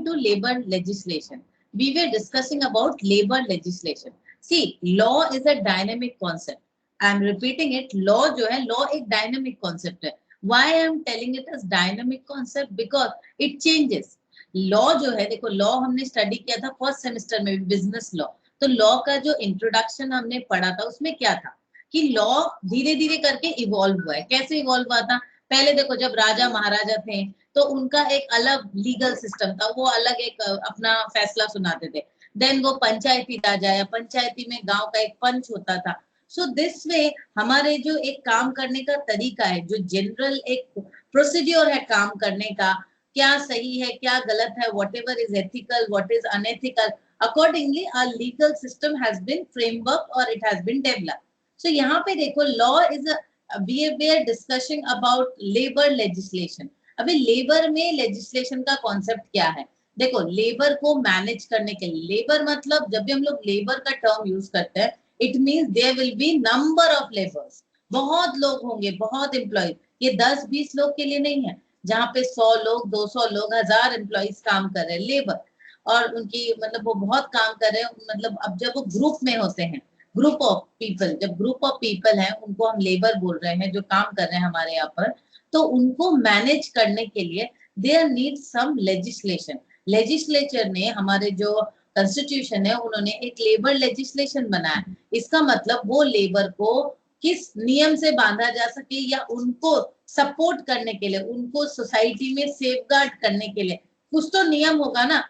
to labor legislation. We were discussing about labor legislation. See, law is a dynamic concept. I am repeating it. Law जो है, law एक dynamic concept है. Why I am telling it as dynamic concept? Because it changes. Law जो है, देखो law हमने study किया था first semester में business law. तो law का जो introduction हमने पढ़ा था उसमें क्या था कि law धीरे धीरे करके evolve हुआ है. कैसे evolve हुआ था? पहले देखो जब राजा महाराजा थे तो उनका एक अलग लीगल सिस्टम था, वो अलग एक अपना फैसला सुनाते थे. देन वो पंचायती राज आया, पंचायती में गांव का एक पंच होता था. सो दिस वे हमारे जो एक काम करने का तरीका है, जो जनरल एक प्रोसीड्योर है काम करने का, क्या सही है क्या गलत है, whatever is ethical what is unethical, accordingly our legal system has been framework और it has been developed. So यहाँ पे देखो law is we are discussing about labor legislation. अभी लेबर में लेजिस्लेशन का कॉन्सेप्ट क्या है? देखो लेबर को मैनेज करने के लिए, लेबर मतलब जब भी हम लोग लेबर का टर्म यूज करते हैं, it means there will be number of labours. बहुत लोग होंगे, बहुत एम्प्लॉय. ये 10-20 लोग के लिए नहीं है, जहाँ पे 100 लोग 200 लोग 1000 एम्प्लॉयज काम कर रहे हैं लेबर, और उनकी मतलब वो बहुत काम कर रहे हैं. मतलब अब जब वो ग्रुप में होते हैं, ग्रुप ऑफ पीपल, जब ग्रुप ऑफ पीपल है उनको हम लेबर बोल रहे हैं, जो काम कर रहे हैं हमारे यहाँ पर, तो उनको मैनेज करने के लिए there need some legislation. Legislature ने, हमारे जो कॉन्स्टिट्यूशन है, उन्होंने एक लेबर लेजिस्लेशन बनाया. इसका मतलब वो लेबर को किस नियम से बांधा जा सके या उनको सपोर्ट करने के लिए, उनको सोसाइटी में सेफगार्ड करने के लिए कुछ तो नियम होगा ना.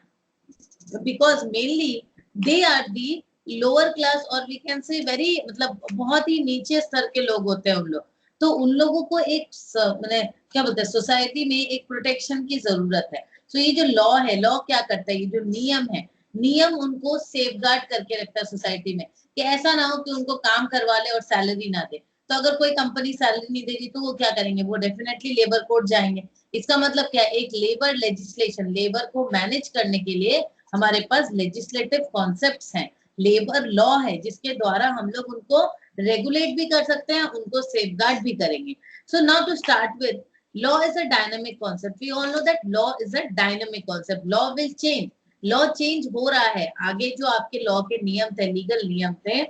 Because mainly they are the lower class और वी कैन से वेरी मतलब बहुत ही नीचे स्तर के लोग होते हैं उन लोग. तो उन लोगों को एक मैंने क्या बोलते हैं, सोसाइटी में एक प्रोटेक्शन की जरूरत है. तो ये जो लॉ है, लॉ क्या करता है, ये जो नियम है, नियम उनको सेफगार्ड करके रखता है सोसाइटी में, कि ऐसा ना हो कि उनको काम करवा ले और सैलरी ना दे. तो अगर कोई कंपनी सैलरी नहीं देगी तो वो क्या करेंगे, वो डेफिनेटली लेबर कोर्ट जाएंगे. इसका मतलब क्या है, एक लेबर लेजिस्लेशन, लेबर को मैनेज करने के लिए हमारे पास लेजिस्लेटिव कॉन्सेप्ट्स हैं, लेबर लॉ है, जिसके द्वारा हम लोग उनको रेगुलेट भी कर सकते हैं, उनको सेफगार्ड भी करेंगे. So now to start with, law is a dynamic concept. We all know that law is a dynamic concept. Law will change, law change हो रहा है. आगे जो आपके लॉ के नियम थे, लीगल नियम थे,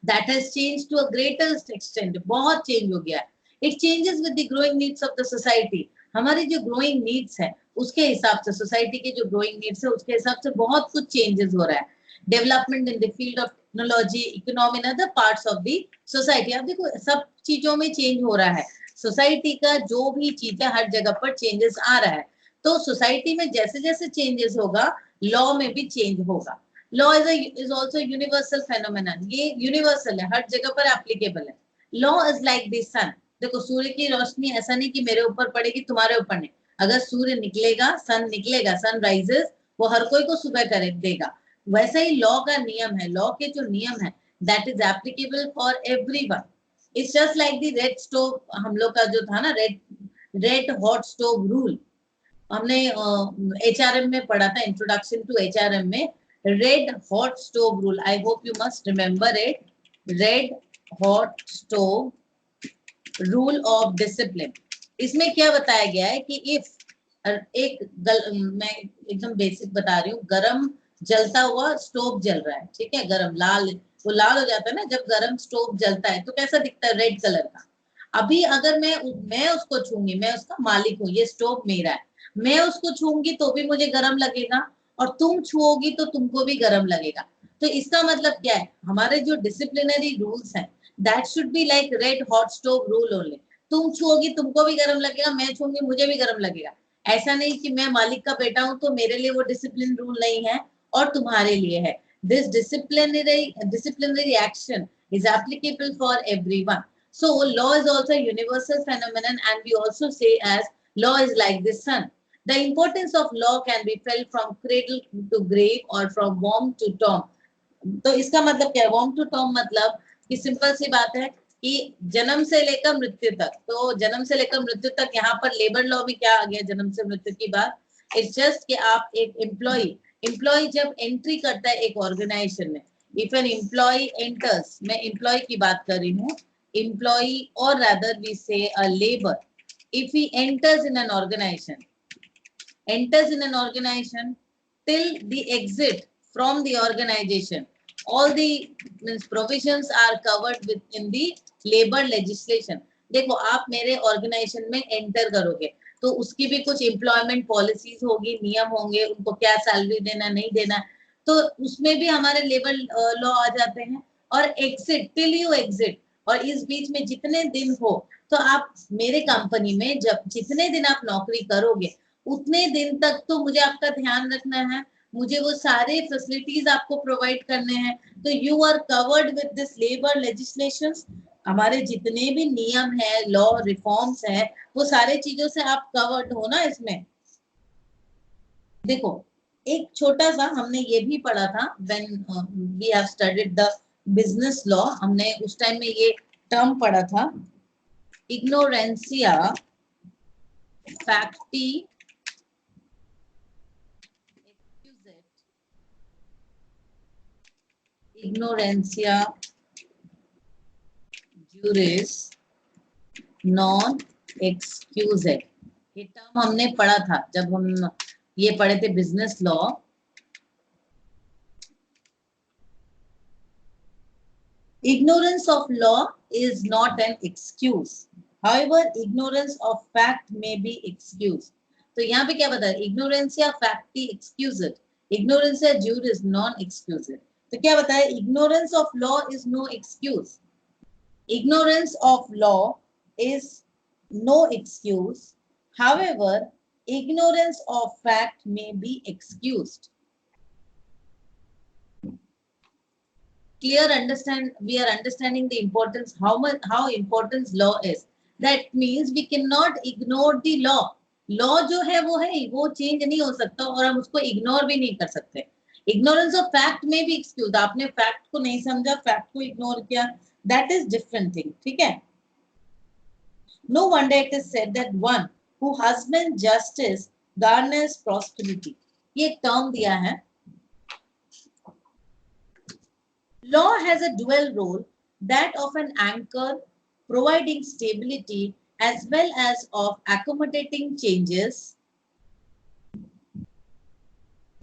that has changed to a greater extent. बहुत चेंज हो गया है. It changes with the growing needs of the society. हमारी जो growing needs है उसके हिसाब से, सोसाइटी के जो growing needs है उसके हिसाब से बहुत कुछ चेंजेस हो रहा है. Development in the field of technology, economy in other parts of the society. अब देखो सब चीजों में चेंज हो रहा है. सोसाइटी का जो भी चीज है हर जगह पर चेंजेस आ रहा है. तो सोसाइटी में जैसे जैसे चेंजेस होगा, लॉ में भी चेंज होगा. Law is also universal phenomenon. ये यूनिवर्सल है, हर जगह पर एप्लीकेबल है. लॉ इज लाइक द सन. देखो सूर्य की रोशनी ऐसा नहीं कि मेरे ऊपर पड़ेगी तुम्हारे ऊपर नहीं. अगर सूर्य निकलेगा, सन निकलेगा, सन राइजेस, वो हर कोई को सुबह कर देगा. वैसा ही लॉ का नियम है, लॉ के जो नियम है that is applicable for everyone. It's just like the red stove, हम लोग का जो था ना रेड हॉट स्टोव रूल, हमने एचआरएम में पढ़ा था, इंट्रोडक्शन टू एचआरएम में, red hot stove rule. I hope you must remember it. Red hot stove rule of discipline. इसमें क्या बताया गया है कि इफ मैं एकदम बेसिक बता रही हूँ, गरम जलता हुआ स्टोव जल रहा है, ठीक है, गरम लाल, वो लाल हो जाता है ना जब गरम स्टोव जलता है, तो कैसा दिखता है, रेड कलर का. अभी अगर मैं उसको छूंगी, मैं उसका मालिक हूँ, ये स्टोव मेरा है, मैं उसको छूंगी तो भी मुझे गरम लगेगा, और तुम छुओगी तो तुमको भी गरम लगेगा. तो इसका मतलब क्या है, हमारे जो डिसिप्लिनरी रूल्स हैं that should be like red hot stove rule only. तुम छुओगी तुमको भी गरम लगेगा, मैं छूंगी मुझे भी गरम लगेगा. ऐसा नहीं कि मैं मालिक का बेटा हूं तो मेरे लिए वो डिसिप्लिन रूल नहीं है और तुम्हारे लिए है. This disciplinary action is applicable for everyone. So law is also a universal phenomenon, and we also say as law is like the sun. The importance of law can be felt from cradle to grave or from womb to tomb. तो इसका मतलब क्या है, worm to Tom मतलब कि simple सी बात है कि जन्म से लेकर मृत्यु तक. तो जन्म से लेकर मृत्यु तक, यहाँ पर लेबर लॉ में क्या आ गया जन्म से मृत्यु की बात. इट्स जस्ट कि आप एक एम्प्लॉय जब एंट्री करता है एक ऑर्गेनाइजेशन में, इफ एन एम्प्लॉय एंटर्स, मैं एम्प्लॉय की बात कर रही हूँ, एम्प्लॉय और rather we say a labour, if he enters in an organisation, enters in an organization till the exit from the organization. All the means provisions are covered within the labor legislation. देखो आप मेरे organisation में enter करोगे तो उसकी भी कुछ employment policies होगी, नियम होंगे, उनको क्या सैलरी देना नहीं देना, तो उसमें भी हमारे लेबर लॉ आ जाते हैं। और एग्जिट टिल यू एग्जिट, और इस बीच में जितने दिन हो, तो आप मेरे कंपनी में जब जितने दिन आप नौकरी करोगे उतने दिन तक तो मुझे आपका ध्यान रखना है, मुझे वो सारे फैसिलिटीज आपको प्रोवाइड करने हैं। तो you are covered with this labour legislations. हमारे जितने भी नियम है, लॉ रिफॉर्म्स है, वो सारे चीजों से आप कवर्ड हो ना इसमें। देखो एक छोटा सा हमने ये भी पढ़ा था when we have studied the business law, हमने उस टाइम में ये टर्म पढ़ा था, इग्नोरेंसिया फैक्टी ignorantia juris non excused। ये टर्म हमने पढ़ा था जब हम ये पढ़े थे business law. Ignorance of law is not an excuse. However, ignorance of fact may be excused. तो यहाँ पे क्या बता रहा है, ignorantia facti excused, ignorantia juris non excused। तो क्या बताया, ignorance of law is no excuse, ignorance of law is no excuse, however ignorance of fact may be excused। Clear understand, we are understanding the importance, how important law is। That means we cannot ignore the law। law जो है वो change नहीं हो सकता और हम उसको ignore भी नहीं कर सकते। ignorance of fact में भी excuse, आपने fact को नहीं समझा, fact को ignore किया, that is different thing। ठीक है। No wonder it is said that one who husbands justice garners prosperity। ये एक term दिया है। Law has a dual role, that of an anchor providing stability as well as of accommodating changes.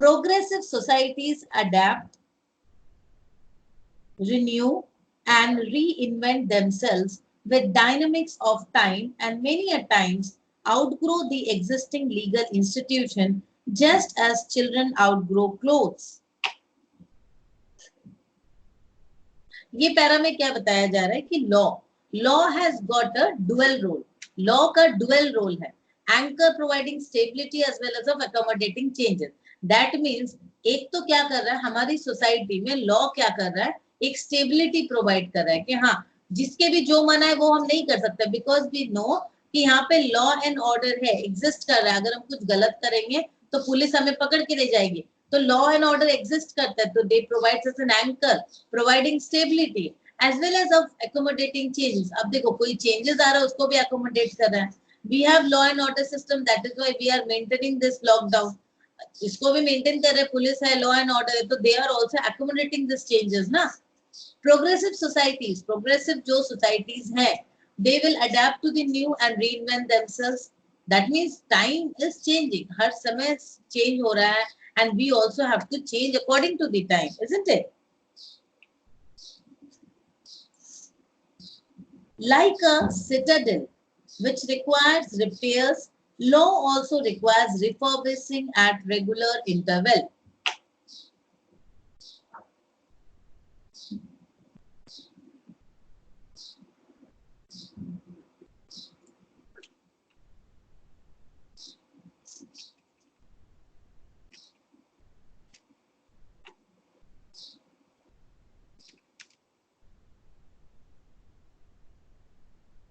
Progressive societies adapt, renew, and reinvent themselves with dynamics of time, and many a times outgrow the existing legal institution just as children outgrow clothes। ये para में क्या बताया जा रहा है कि law has got a dual role, law का dual role है, anchor providing stability as well as of accommodating changes. That means एक तो क्या कर रहा है हमारी सोसाइटी में लॉ, क्या कर रहा है, एक स्टेबिलिटी प्रोवाइड कर रहा है कि हाँ जिसके भी जो मना है वो हम नहीं कर सकते, बिकॉज वी नो कि यहाँ पे लॉ एंड ऑर्डर है, एग्जिस्ट कर रहा है। अगर हम कुछ गलत करेंगे तो पुलिस हमें पकड़ के ले जाएगी, तो लॉ एंड ऑर्डर एग्जिस्ट करता है, तो they provides us an anchor providing stability as well as of accommodating changes. अब देखो कोई चेंजेस आ रहा है उसको भी अकोमोडेट कर रहा है। We have law and order system, that is why we are maintaining this lockdown, इसको भी मेंटेन कर रहे हैं, पुलिस है, लॉ एंड ऑर्डर है, तो they are also accommodating this changes ना। प्रोग्रेसिव सोसाइटीज, प्रोग्रेसिव जो सोसाइटीज हैं, they will adapt to the new and reinvent themselves। that means time is changing, हर समय change हो रहा है, and we also have to change according to the time, isn't it? Like a citadel which requires repairs, law also requires refurbishing at regular interval।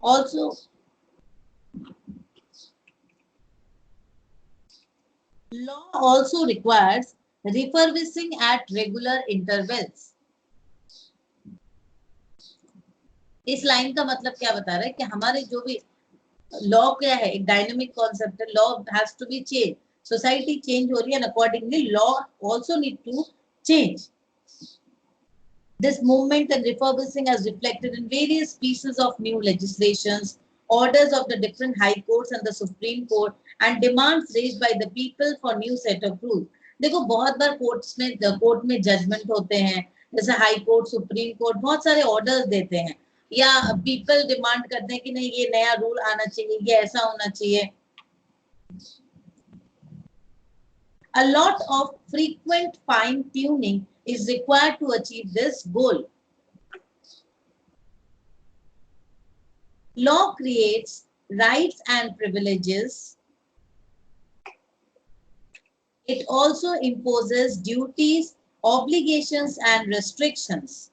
Also law also requires refurbishing at regular intervals। इस line का मतलब क्या बता रहा है कि हमारे जो भी लॉ क्या है, एक डायनामिक कॉन्सेप्ट है, law has to be change, society change हो रही है, accordingly law also need to change. This movement and refurbishing as reflected in various pieces of new legislations orders of the different high courts and the Supreme Court, and demands raised by the people for new set of rules. देखो बहुत बार court में judgement होते हैं, जैसे high court, supreme court बहुत सारे orders देते हैं, या पीपल डिमांड करते हैं कि नहीं ये नया रूल आना चाहिए, ये ऐसा होना चाहिए. A lot of frequent fine tuning is required to achieve this goal. Law creates rights and privileges. It also imposes duties, obligations, and restrictions.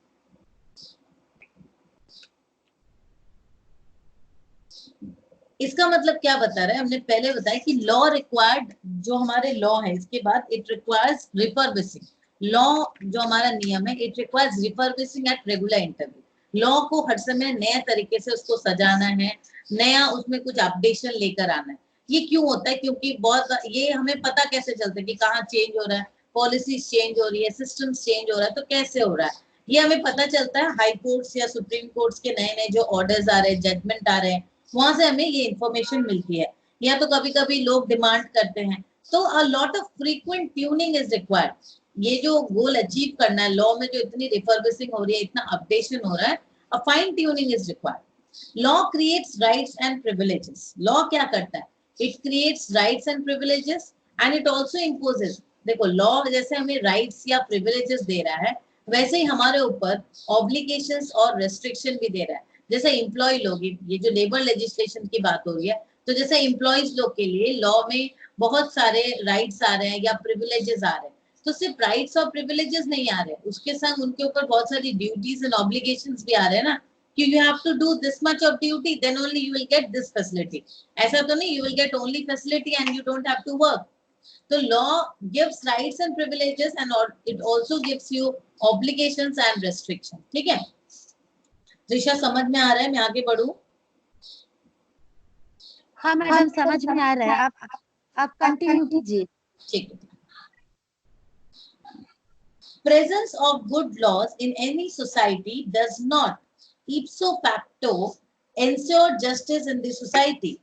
इसका मतलब क्या बता रहा है? हमने पहले बताया कि लॉ रिक्वायर्ड, जो हमारे लॉ है, इसके बाद इट रिक्वायर्स रिफर्बिशिंग. लॉ जो हमारा नियम है, it requires refurbishing at regular interval. Law को हर समय नए तरीके से उसको सजाना है, नया उसमें कुछ अपडेशन लेकर आना है. ये क्यों होता है? क्योंकि बहुत ये हमें पता कैसे चलता है कि कहाँ चेंज हो रहा है, पॉलिसीज चेंज हो रही है, सिस्टम्स चेंज हो रहा है, तो कैसे हो रहा है ये हमें पता चलता है. हाई कोर्ट्स या सुप्रीम कोर्ट्स के नए नए जो ऑर्डर्स आ रहे हैं, जजमेंट आ रहे हैं, वहां से हमें ये इंफॉर्मेशन मिलती है. या तो कभी कभी लोग डिमांड करते हैं, तो a lot of frequent tuning is required. ये जो गोल अचीव करना है, लॉ में जो इतनी रिफर्बिशिंग हो रही है, इतना अपडेशन हो रहा है, a fine tuning is required. Law creates rights and privileges. Law क्या करता है? It creates rights and privileges and it also imposes. देखो लॉ जैसे हमें राइट्स या प्रिविलेजेस दे रहा है, वैसे ही हमारे ऊपर ऑब्लिगेशंस और रेस्ट्रिक्शन भी दे रहा है. जैसे एम्प्लॉय लोग, ये जो लेबर लेजिस्लेशन की बात हो रही है, तो जैसे एम्प्लॉयज लोग के लिए लॉ में बहुत सारे राइट्स आ रहे हैं या प्रिविलेजेस आ रहे हैं. तो सिर्फ राइट्स और प्रिविलेजेस नहीं आ रहे, उसके संग उनके ऊपर बहुत सारी ड्यूटीज एंड ऑब्लिगेशंस भी आ रहे हैं ना, कि you have to do this much of duty, then only you will get this facility. ऐसा तो नहीं you will get only facility and you don't have to work. So law gives rights and privileges and it also gives you obligations and restrictions. ठीक है? त्रिशा समझ में आ रहा है? मैं आगे बढ़ूं? हाँ मैडम समझ में आ रहा है, आप कंटिन्यू कीजिए. ठीक है. Presence of good laws in any society does not ipso facto ensure justice in the society.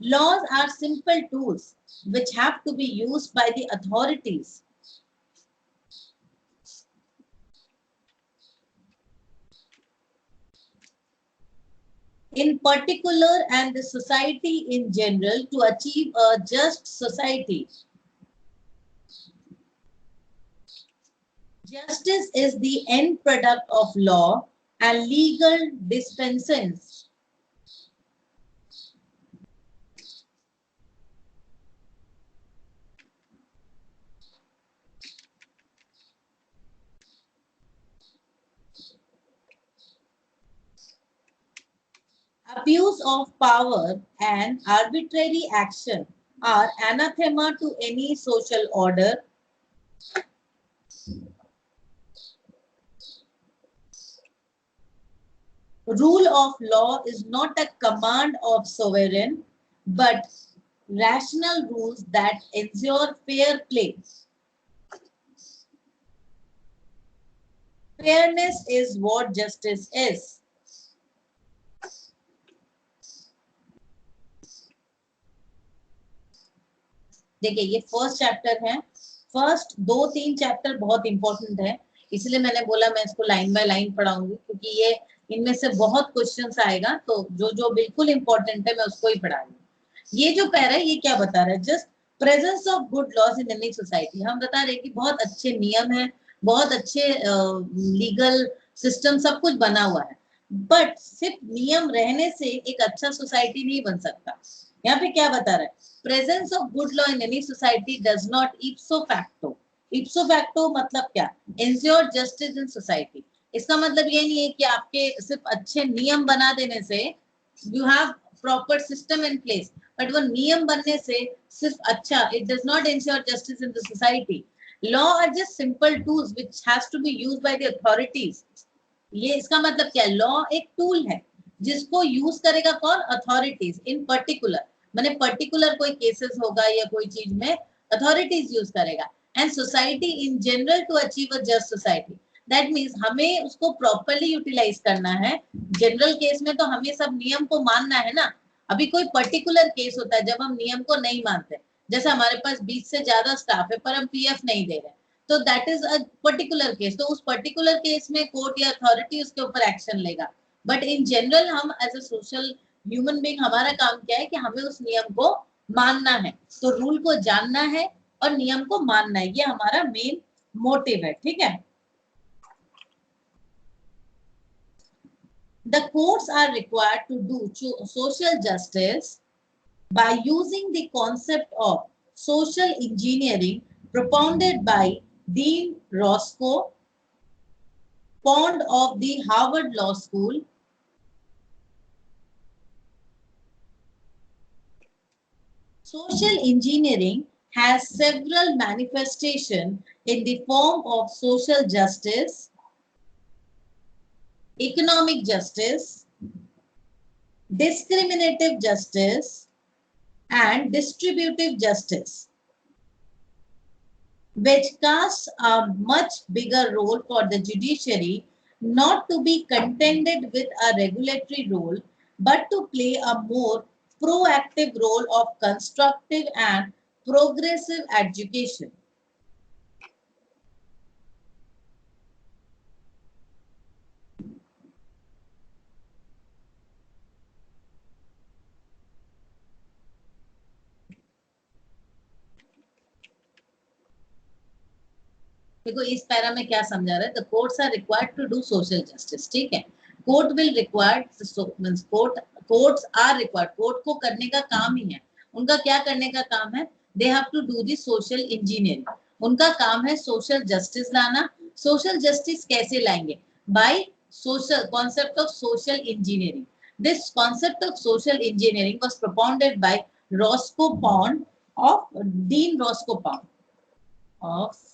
Laws are simple tools which have to be used by the authorities. In particular and the society in general to achieve a just society. Justice is the end product of law and legal dispensations. Abuse of power and arbitrary action are anathema to any social order. Rule of law is not a command of sovereign, but rational rules that ensure fair play. Fairness is what justice is. देखिए ये first chapter है. First 2-3 chapter बहुत important है, इसलिए मैंने बोला मैं इसको लाइन बाय लाइन पढ़ाऊंगी, क्योंकि ये इनमें से बहुत क्वेश्चंस आएगा, तो जो जो बिल्कुल इंपॉर्टेंट है मैं उसको ही पढ़ाऊंगी. ये जो पैरा है ये क्या बता रहा है? Just presence of good laws in any society. हम बता रहे हैं कि बहुत अच्छे नियम है, बहुत अच्छे लीगल सिस्टम, सब कुछ बना हुआ है, बट सिर्फ नियम रहने से एक अच्छा सोसाइटी नहीं बन सकता. यहाँ पे क्या बता रहा है? Presence of good law in any society does not ipso facto. Ipso facto मतलब क्या? Ensure justice in society. इसका मतलब ये नहीं है कि आपके सिर्फ अच्छे नियम बना देने से you have proper system in place, but वो नियम बनने से सिर्फ अच्छा, it does not ensure justice in the society. Law are just simple tools which has to be used by the authorities. ये इसका मतलब क्या? लॉ एक टूल है जिसको यूज करेगा कौन? अथॉरिटीज. इन पर्टिकुलर मैंने पर्टिकुलर कोई केसेस होगा या कोई चीज में अथॉरिटीज यूज करेगा. And society in general to achieve a just society. That means हमें उसको प्रॉपरली यूटिलाइज करना है। जनरल केस में तो हमें सब नियम को मानना है ना। अभी कोई पर्टिकुलर केस होता है जब हम नियम को नहीं मानते, जैसे हमारे पास 20 से ज्यादा स्टाफ है पर हम पीएफ नहीं दे रहे, तो that is a particular case. तो उस पर्टिकुलर केस में कोर्ट या अथॉरिटी उसके ऊपर एक्शन लेगा। बट इन जनरल हम as a social human being हमारा काम क्या है कि हमें उस नियम को मानना है। तो रूल को जानना है और नियम को मानना है, ये हमारा मेन मोटिव है। ठीक है। The courts are required to do social justice by using the concept of social engineering propounded by Dean Roscoe, Pond of the Harvard Law School. Social engineering has several manifestations in the form of social justice, economic justice, discriminative justice, and distributive justice, which casts a much bigger role for the judiciary, not to be contended with a regulatory role, but to play a more proactive role of constructive and progressive education. देखो इस para में क्या समझा रहा है, the courts are required to do social justice. ठीक है, court will required, courts are required, court को करने का काम ही है, उनका क्या करने का काम है, they have to do the social engineering, उनका काम है सोशल जस्टिस लाना। सोशल जस्टिस कैसे लाएंगे, by social concept of social engineering. This concept of social engineering was propounded by Roscoe Pond of Dean Roscoe Pond of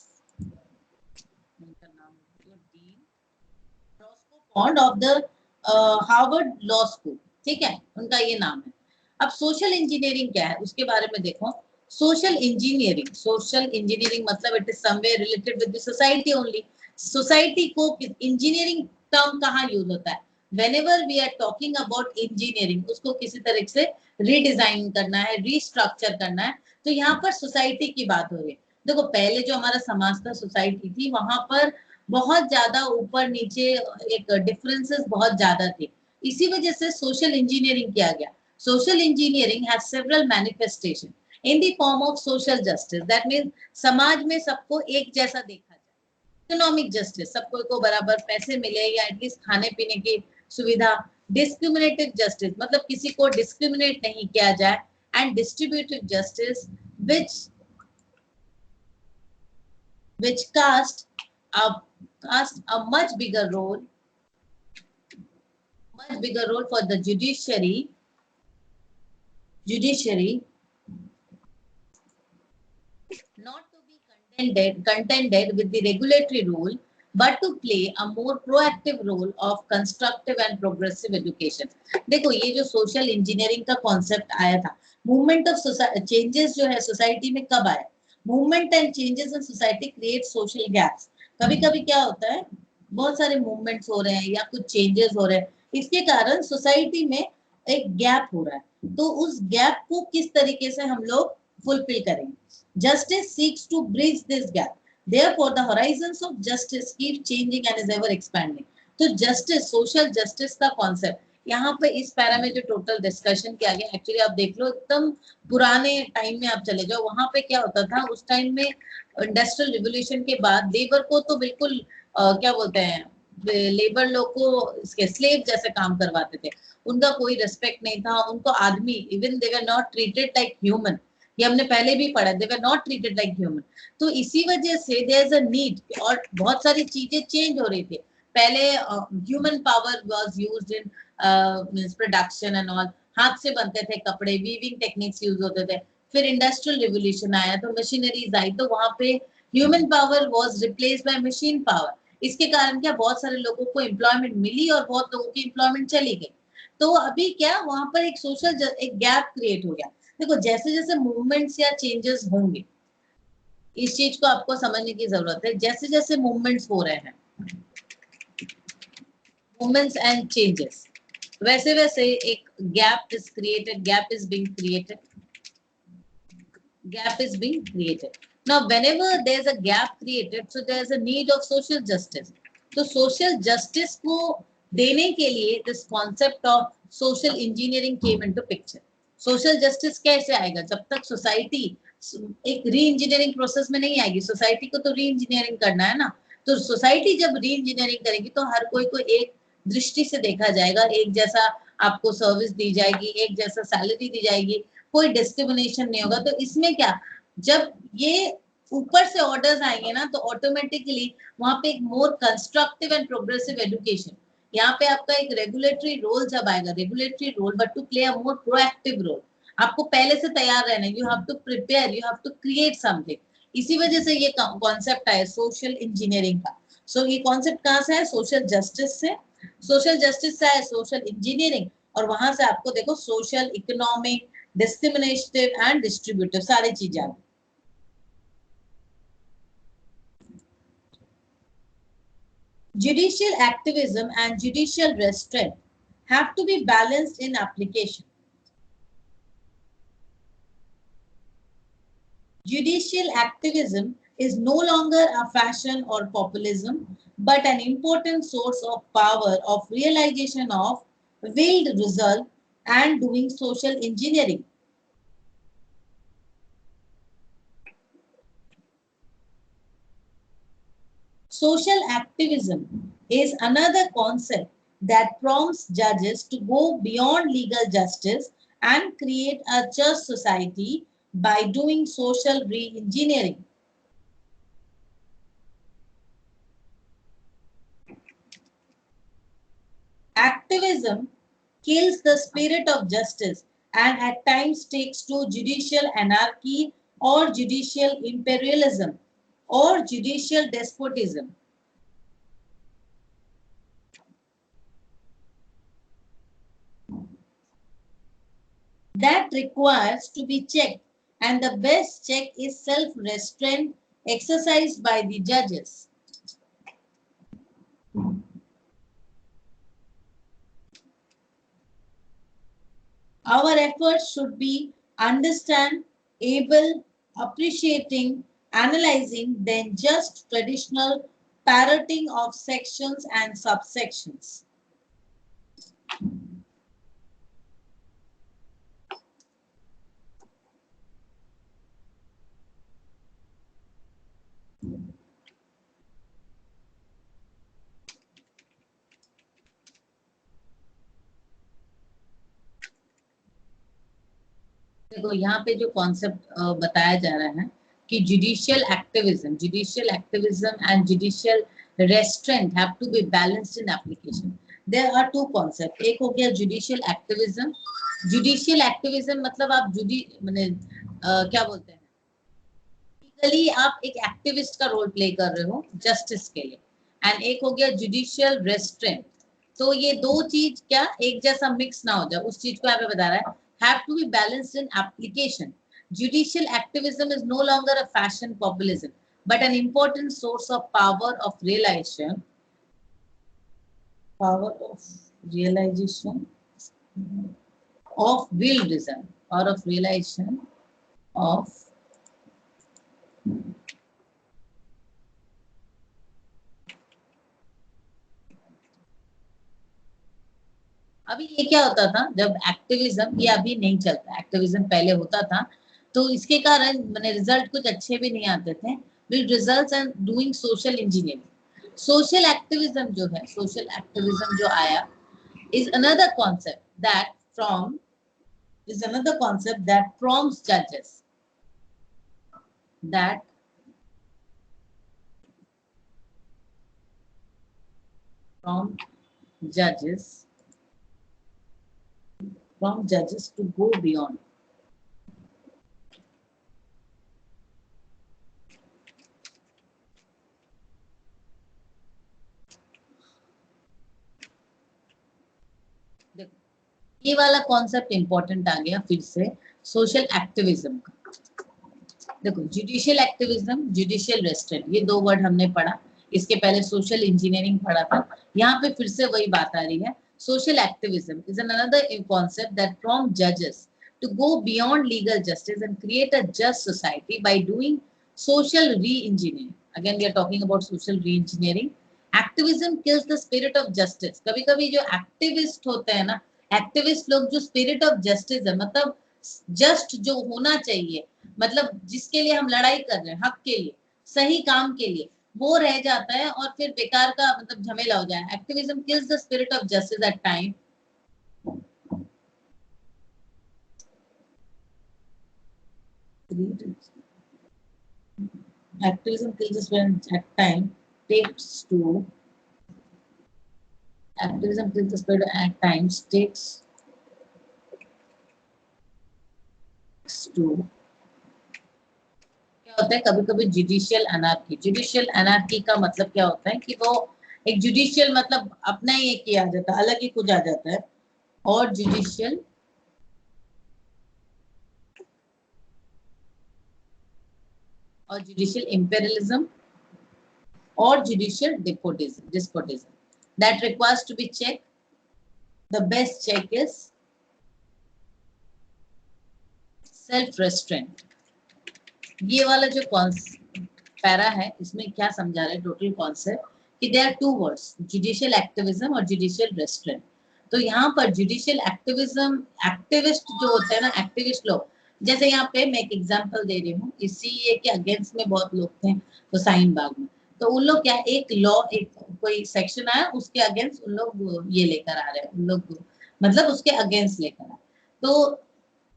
Pound of the Harvard law school. ठीक है, उनका ये नाम है। अब सोशल इंजीनियरिंग क्या है उसके बारे में देखो। सोशल इंजीनियरिंग मतलब it is somewhere related with the society only. Society को इंजीनियरिंग टर्म कहाँ यूज होता है, whenever we are talking about engineering, उसको किसी तरह से रीडिजाइन करना है, रीस्ट्रक्चर करना है, तो यहाँ पर सोसाइटी की बात हो रही है। देखो पहले जो हमारा समाज था, सोसाइटी थी, वहां पर बहुत ज्यादा ऊपर नीचे एक डिफरेंसेस बहुत ज्यादा थे, इसी वजह से सोशल इंजीनियरिंग किया गया। Social engineering has several manifestation in the form of social justice, that means समाज में सबको एक जैसा देखा जाए। इकोनॉमिक जस्टिस, सबको को बराबर पैसे मिले या एटलीस्ट खाने पीने की सुविधा। डिस्क्रिमिनेटिव जस्टिस मतलब किसी को डिस्क्रिमिनेट नहीं किया जाए। And distributive justice which cast a much bigger role for the judiciary not to be contended with the regulatory rule, but to play a more proactive role of constructive and progressive education. देखो ये जो social engineering का concept आया था, movement of changes जो है society में कब आया, movement and changes in society create social gaps. कभी कभी क्या होता है, बहुत सारे मूवमेंट्स हो रहे हैं या कुछ चेंजेस हो रहे हैं, इसके कारण सोसाइटी में एक गैप हो रहा है, तो उस गैप को किस तरीके से हम लोग फुलफिल करेंगे। Justice seeks to bridge this gap. Therefore, the horizons of justice keep changing and is ever expanding. तो justice, social justice का concept यहाँ पे इस पैरा में जो टोटल डिस्कशन किया गया, एक्चुअली आप देख लो एकदम पुराने टाइम में आप चले जाओ, वहां पे क्या होता था उस टाइम में, इंडस्ट्रियल रिवोल्यूशन के बाद लेबर को तो बिल्कुल क्या बोलते हैं, लेबर लोग को इसके स्लेव जैसे काम करवाते थे, उनका कोई रिस्पेक्ट नहीं था, उनको आदमी, even they were not treated like human, ये हमने पहले भी पढ़ा, they were not treated like human. तो इसी वजह से देयर इज अ नीड, और बहुत सारी चीजें चेंज हो रही थी। पहले human power was used in means production and all, हाथ से बनते थे कपड़े, वीविंग टेक्निक्स यूज होते थे। फिर इंडस्ट्रियल रिवोल्यूशन आया तो मशीनरीज आई, तो वहां पे human power was replaced by machine power. इसके कारण क्या, बहुत सारे लोगों को एम्प्लॉयमेंट मिली और बहुत लोगों की एम्प्लॉयमेंट चली गई। तो अभी क्या वहां पर एक सोशल एक गैप क्रिएट हो गया। देखो जैसे जैसे मूवमेंट्स या चेंजेस होंगे, इस चीज को आपको समझने की जरूरत है, जैसे जैसे मूवमेंट्स हो रहे हैं movements and changes. वैसे वैसे एक gap is created, gap is being created, gap is being created. Now whenever there's a gap created, so there's a need of social justice. तो social justice को देने के लिए this concept of social engineering came into picture. Social justice कैसे आएगा? जब तक society एक री इंजीनियरिंग प्रोसेस में नहीं आएगी, सोसाइटी को तो री इंजीनियरिंग करना है ना, तो सोसाइटी जब री इंजीनियरिंग करेगी तो हर कोई को एक दृष्टि से देखा जाएगा, एक जैसा आपको सर्विस दी जाएगी, एक जैसा सैलरी दी जाएगी, कोई डिस्क्रिमिनेशन नहीं होगा। तो इसमें क्या, जब ये ऊपर से ऑर्डर्स आएंगे ना तो ऑटोमेटिकली वहां पे एक more constructive and progressive education, यहाँ पे आपका एक रेगुलेटरी रोल जब आएगा, regulatory role but to play a more proactive role, आपको पहले से तैयार रहना, you have to prepare, you have to create something. इसी वजह से ये कॉन्सेप्ट आया सोशल इंजीनियरिंग का। सो ये कॉन्सेप्ट कहाँ से है? सोशल जस्टिस से। सोशल जस्टिस से है सोशल इंजीनियरिंग, और वहां से आपको देखो social, economic, discriminative and distributive सारी चीजें आ गई। Judicial activism and judicial restraint have to be balanced in application. Judicial activism is no longer a fashion or populism, but an important source of power of realization of willed result and doing social engineering. Social activism is another concept that prompts judges to go beyond legal justice and create a just society by doing social re-engineering. Activism kills the spirit of justice and at times takes to judicial anarchy or judicial imperialism or judicial despotism. That requires to be checked, and the best check is self-restraint exercised by the judges. Our efforts should be understand, able, appreciating, analyzing than just traditional parroting of sections and subsections. देखो यहाँ पे जो concept बताया जा रहा है कि judicial activism and judicial restraint have to be balanced in application. There are two concept, एक हो गया जुडिशियल एक्टिविज्म। जुडिशियल एक्टिविज्म मतलब आप क्या बोलते हैं, लीगली आप एक एक्टिविस्ट का रोल प्ले कर रहे हो जस्टिस के लिए, एंड एक हो गया जुडिशियल रेस्ट्रेंट। तो ये दो चीज क्या एक जैसा मिक्स ना हो जाए, उस चीज को यहाँ पे बता रहा है, have to be balanced in application. Judicial activism is no longer a fashion populism, but an important source of power of realization of will reason or of realization of अभी ये क्या होता था जब एक्टिविज्म, ये अभी नहीं चलता, एक्टिविज्म पहले होता था, तो इसके कारण मैंने रिजल्ट कुछ अच्छे भी नहीं आते थे, will results and doing social engineering. Social activism जो है, सोशल एक्टिविज्म जो आया is another concept that prompts judges, that prompt judges to go beyond. ये वाला कॉन्सेप्ट इंपॉर्टेंट आ गया फिर से सोशल एक्टिविज्म का। देखो जुडिशियल एक्टिविज्म, जुडिशियल रेस्ट्रेंट, ये दो वर्ड हमने पढ़ा, इसके पहले सोशल इंजीनियरिंग पढ़ा था। यहाँ पे फिर से वही बात आ रही है। Social activism is another concept that from जजेस to go beyond legal justice and create a just society by doing social re-engineering. Again, we are talking about social re-engineering. Activism kills the spirit of justice. कभी-कभी जो activist होते हैं ना, activist लोग जो spirit of justice है, मतलब just जो होना चाहिए, मतलब जिसके लिए हम लड़ाई कर रहे हैं, हक के लिए, सही काम के लिए, वो रह जाता है और फिर बेकार का मतलब झमेला हो जाए। Activism kills the spirit of justice at time. Activism kills the spirit at time takes to activism kills the spirit at times takes to क्या होता है कभी-कभी जुडिशियल अनार्की। जुडिशियल अनार्की का मतलब क्या होता है कि वो एक जुडिशियल मतलब अपना ही एक किया जाता है, अलग ही कुछ आ जाता है। और judicial imperialism or judicial despotism that requires to be checked. The best check is self restraint. ये वाला जो पैरा है इसमें क्या समझा रहा है टोटल कॉन्सेप्ट कि there are two words, judicial activism और जुडिशियल रेस्ट्रेंट। तो यहाँ पर जुडिशियल एक्टिविज्म, एक्टिविस्ट जो होते हैं ना, एक्टिविस्ट लोग, जैसे यहाँ पे मैं एक एग्जांपल दे रही हूँ, इसी के अगेंस्ट में बहुत लोग थे हुसैन बाग में, तो उन लोग क्या एक लॉ, एक कोई सेक्शन आया उसके अगेंस्ट उन लोग ये लेकर आ रहे हैं, उन लोग मतलब उसके अगेंस्ट लेकर आए। तो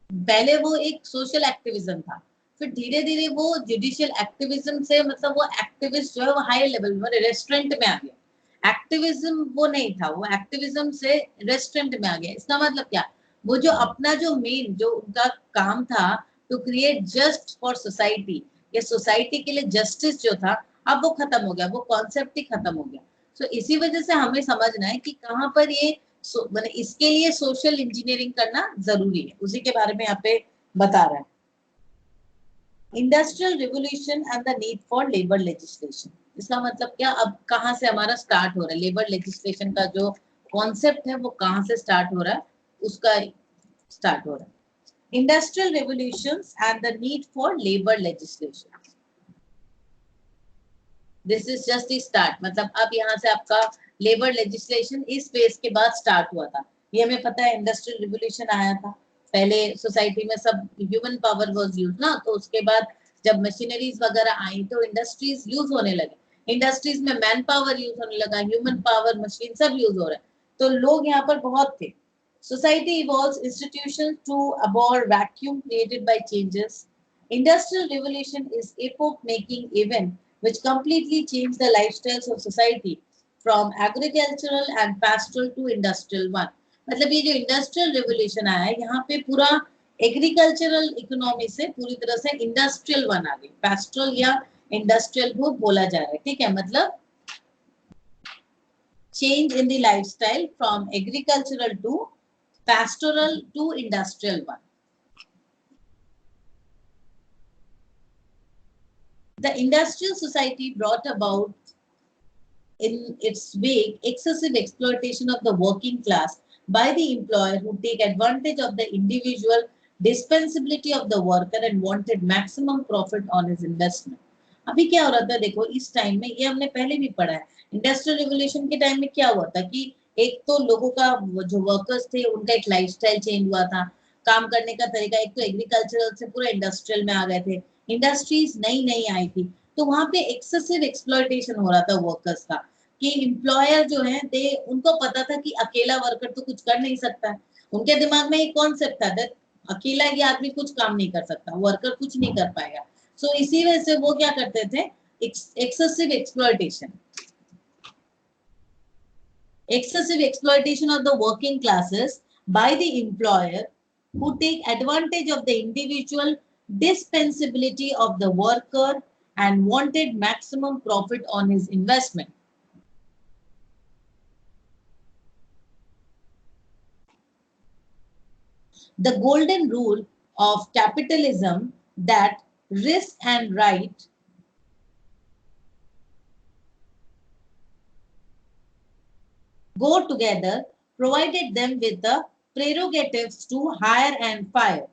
पहले वो एक सोशल एक्टिविज्म था, फिर धीरे धीरे वो जुडिशियल एक्टिविज्म से मतलब वो एक्टिविस्ट जो है वो हायर लेवल में रेस्टोरेंट में आ गया। एक्टिविज्म वो नहीं था, वो एक्टिविज्म से रेस्टोरेंट में आ गया। इसका मतलब क्या, वो जो अपना जो मेन जो उनका काम था to create just for society, ये सोसाइटी के लिए जस्टिस जो था, अब वो खत्म हो गया, वो कॉन्सेप्ट ही खत्म हो गया। तो इसी वजह से हमें समझना है कि कहाँ पर ये मैंने इसके लिए सोशल इंजीनियरिंग करना जरूरी है, उसी के बारे में यहाँ पे बता रहा है। Industrial revolution and the need for labour legislation. इसका मतलब क्या, अब कहाँ से हमारा स्टार्ट हो रहा है लेबर लेजिस्लेशन का जो कॉन्सेप्ट है, वो कहाँ से स्टार्ट हो रहा है, उसका स्टार्ट हो रहा है। Industrial revolution and the need for labour legislation, this is just the start. मतलब अब यहाँ से आपका लेबर लेजिस्लेशन इस फेज के बाद स्टार्ट हुआ था। ये हमें पता है, इंडस्ट्रियल रिवोल्यूशन आया था, पहले सोसाइटी में सब ह्यूमन पावर वाज यूज ना, तो उसके बाद जब मशीनरीज वगैरह आई तो इंडस्ट्रीज यूज होने लगे, इंडस्ट्रीज में मैन पावर यूज होने लगा, ह्यूमन पावर, मशीन सब यूज हो रहा है, तो लोग यहाँ पर बहुत थे। Society evolves institution to abhor vacuum created by changes. Industrial revolution is epoch making event which completely changed the lifestyles of society from agricultural and pastoral to industrial one। मतलब ये जो इंडस्ट्रियल रिवोल्यूशन आया है, यहाँ पे पूरा agricultural economy से पूरी तरह से इंडस्ट्रियल वन आ गई, पैस्टोरल या इंडस्ट्रियल को बोला जा रहा है, ठीक है। मतलब change in the lifestyle from agricultural to pastoral to industrial one। The industrial society brought about in its wake excessive exploitation of the working class by the employer who take advantage of the individual dispensability of the worker and wanted maximum profit on his investment। अभी क्या हो रहा था देखो इस time में, ये हमने पहले भी पढ़ा है, इंडस्ट्रियल रिवोल्यूशन के टाइम में क्या हुआ था कि एक तो लोगों का जो वर्कर्स थे उनका एक लाइफस्टाइल चेंज हुआ था, काम करने का तरीका, एक तो एग्रीकल्चरल से पूरा इंडस्ट्रियल में आ गए थे, इंडस्ट्रीज नई नई आई थी, तो वहां पे एक्सेसिव एक्सप्लॉयटेशन हो रहा था वर्कर्स का, कि एम्प्लॉयर जो है दे उनको पता था कि अकेला वर्कर तो कुछ कर नहीं सकता है, उनके दिमाग में एक कॉन्सेप्ट था दैट अकेला ये आदमी कुछ काम नहीं कर सकता, वर्कर कुछ नहीं कर पाएगा। सो इसी वजह से वो क्या करते थे, excessive exploitation, excessive exploitation of the working classes by the employer who take advantage of the individual dispensability of the worker and wanted maximum profit on his investment। The golden rule of capitalism that risk and right go together, provided them with the prerogatives to hire and fire.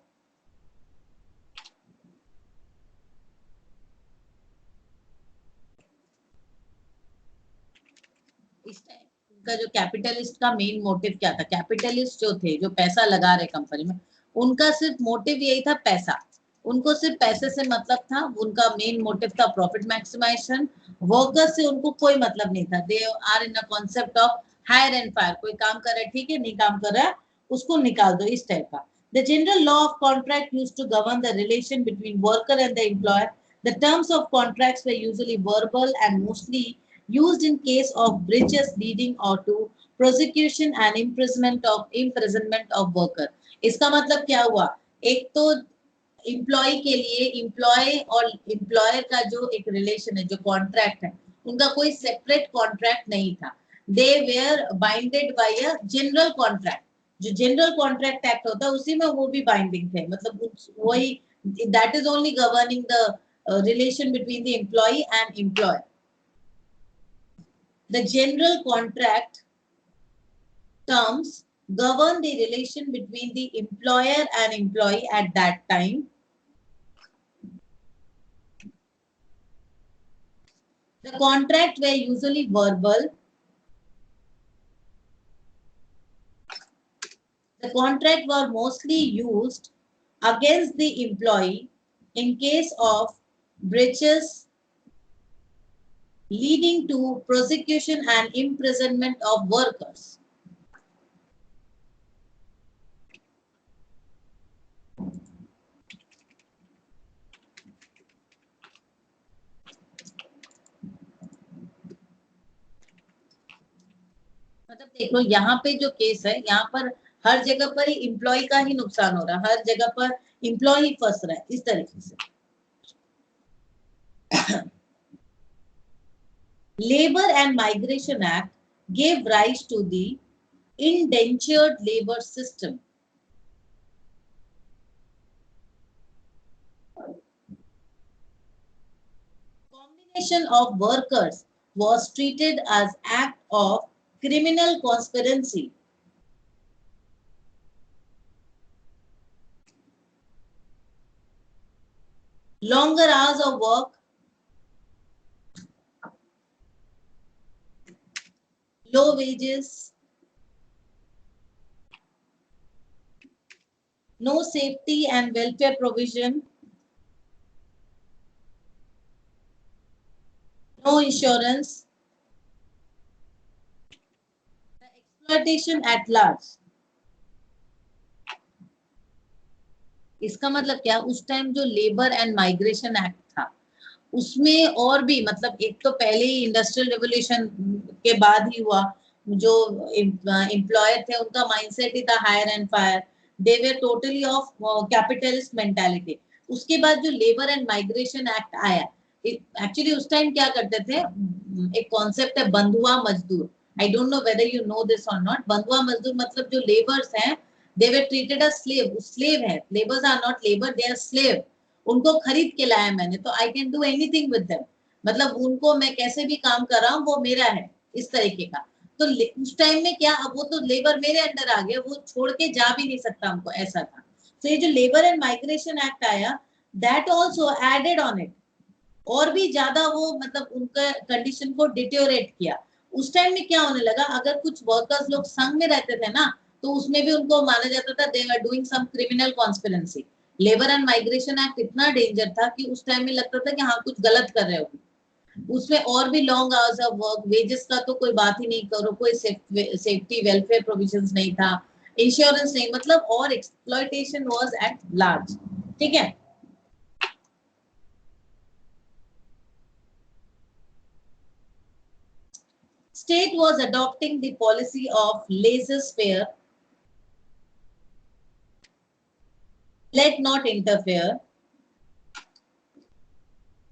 इस time उनका जो capitalist का main motive क्या था, capitalist जो थे, जो पैसा लगा रहे कंपनी में, उनका सिर्फ मोटिव यही था पैसा, उनको सिर्फ पैसे से मतलब था, उनका मेन मोटिव था प्रॉफिट मैक्सिमाइजेशन, वर्कर्स से उनको कोई मतलब नहीं था, they are in a concept of hire and fire, कोई काम कर रहा है ठीक है, नहीं काम कर रहा है उसको निकाल दो, इस टाइप का. The general law of contract used to govern the relation between worker and the employer. The terms of contracts were usually verbal and mostly used in case of breaches leading or to prosecution and imprisonment of worker. इसका मतलब क्या हुआ, एक तो employ के लिए employ और employer का जो एक रिलेशन है, जो कॉन्ट्रैक्ट है, उनका कोई सेपरेट कॉन्ट्रैक्ट नहीं था. They were bounded by a general contract. जो जनरल कॉन्ट्रैक्ट एक्ट होता है उसी में वो भी बाइंडिंग थे, मतलब वही, that is only governing the relation between the employee and employer. The general contract terms govern the relation between the employer and employee at that time. The contracts were usually verbal. The contract were mostly used against the employee in case of breaches leading to prosecution and imprisonment of workers. मतलब देखो यहाँ पे जो case है, यहाँ पर हर जगह पर ही एम्प्लॉय का ही नुकसान हो रहा है, हर जगह पर एम्प्लॉय ही फंस रहा है, इस तरीके से. Labor and Migration Act gave rise to the indentured labor system. Combination of workers was treated as act of criminal conspiracy. Longer hours of work, low wages, no safety and welfare provision, no insurance, the exploitation at large. इसका मतलब क्या, उस time जो labour and migration act था उसमें और भी, मतलब एक तो पहले ही इंडस्ट्रियल रेवोल्यूशन के बाद ही हुआ, जो एम्प्लॉयर थे उनका माइंडसेट ही था hire and fire, they were totally of capitalist mentality. उसके बाद जो लेबर एंड माइग्रेशन एक्ट आया, एक्चुअली उस टाइम क्या करते थे, एक कॉन्सेप्ट है बंधुआ मजदूर. I don't know whether you know this or not. बंधुआ मजदूर मतलब जो लेबर्स हैं, they were treated as slave. slave है, laborers are not labor, they are slave. उनको खरीद के लाया मैंने, तो I can do anything with them, मतलब उनको मैं कैसे भी काम कर रहा हूँ वो मेरा है, इस तरीके का. तो उस टाइम में क्या, अब वो तो लेबर मेरे अंडर आ गया, वो छोड़ के जा भी नहीं सकता हमको, ऐसा था. तो ये जो लेबर एंड माइग्रेशन एक्ट आया, that also added on it, और भी ज्यादा वो मतलब उनका कंडीशन को डिटेरियोरेट किया. उस टाइम में क्या होने लगा, अगर कुछ वर्कर्स लोग संघ में रहते थे ना, तो उसमें भी उनको माना जाता था they are doing some criminal conspiracy. Labour and migration act इतना डेंजर था कि उस टाइम में लगता था कि हाँ कुछ गलत कर रहे हो. उसमें और भी long hours of work, wages का तो कोई बात ही नहीं करो, कोई सेफ्टी वेलफेयर प्रोविजंस नहीं था, इंश्योरेंस नहीं, मतलब और एक्सप्लॉयटेशन वाज एट लार्ज. ठीक है. State was adopting the policy of laissez-faire, let not interfere,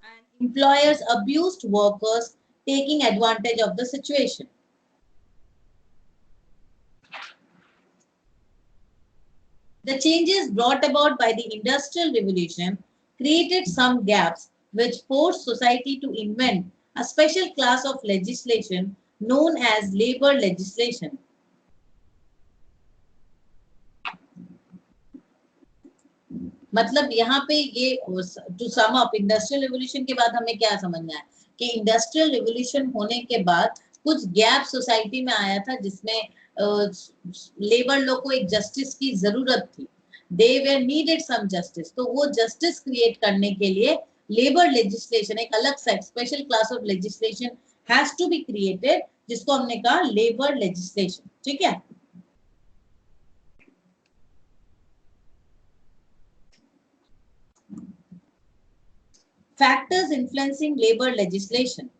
and employers abused workers taking advantage of the situation. The changes brought about by the Industrial Revolution created some gaps which forced society to invent a special class of legislation known as labor legislation. मतलब यहाँ पे ये to sum up industrial revolution के बाद हमें क्या समझना है कि इंडस्ट्रियल रिवोल्यूशन होने के बाद कुछ गैप सोसाइटी में आया था जिसमें लेबर लोग को एक जस्टिस की जरूरत थी. They were needed some justice. तो वो जस्टिस क्रिएट करने के लिए लेबर लेजिस्लेशन एक अलग सा special class of legislation has to be created जिसको हमने कहा लेबर लेजिस्लेशन. ठीक है. Factors influencing labor legislation.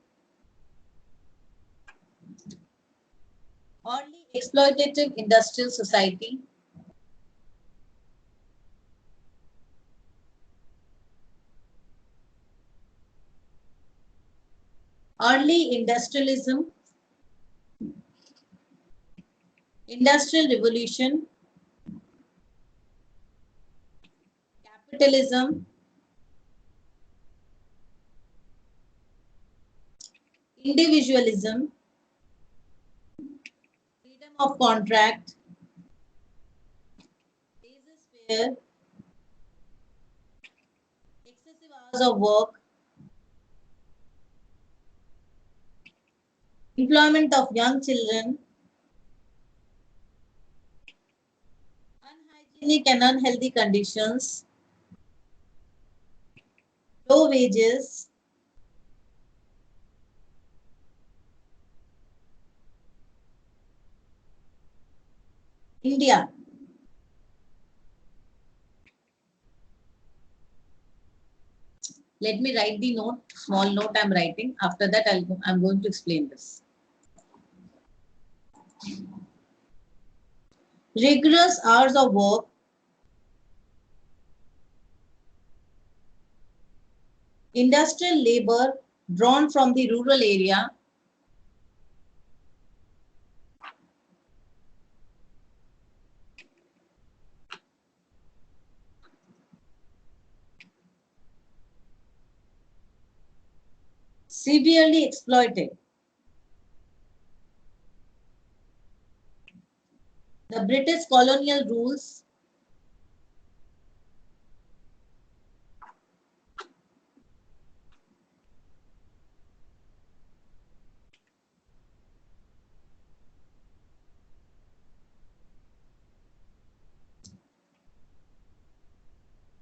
Early exploitative industrial society. Early industrialism. Industrial revolution. Capitalism. Individualism. Freedom of contract. Laissez-faire. Excessive hours of work. Employment of young children. Unhygienic and unhealthy conditions. Low wages. India. Let me write the note, small note I'm writing. After that, I'm going to explain this. Rigorous hours of work. Industrial labor drawn from the rural area. Severely exploited. The British colonial rules.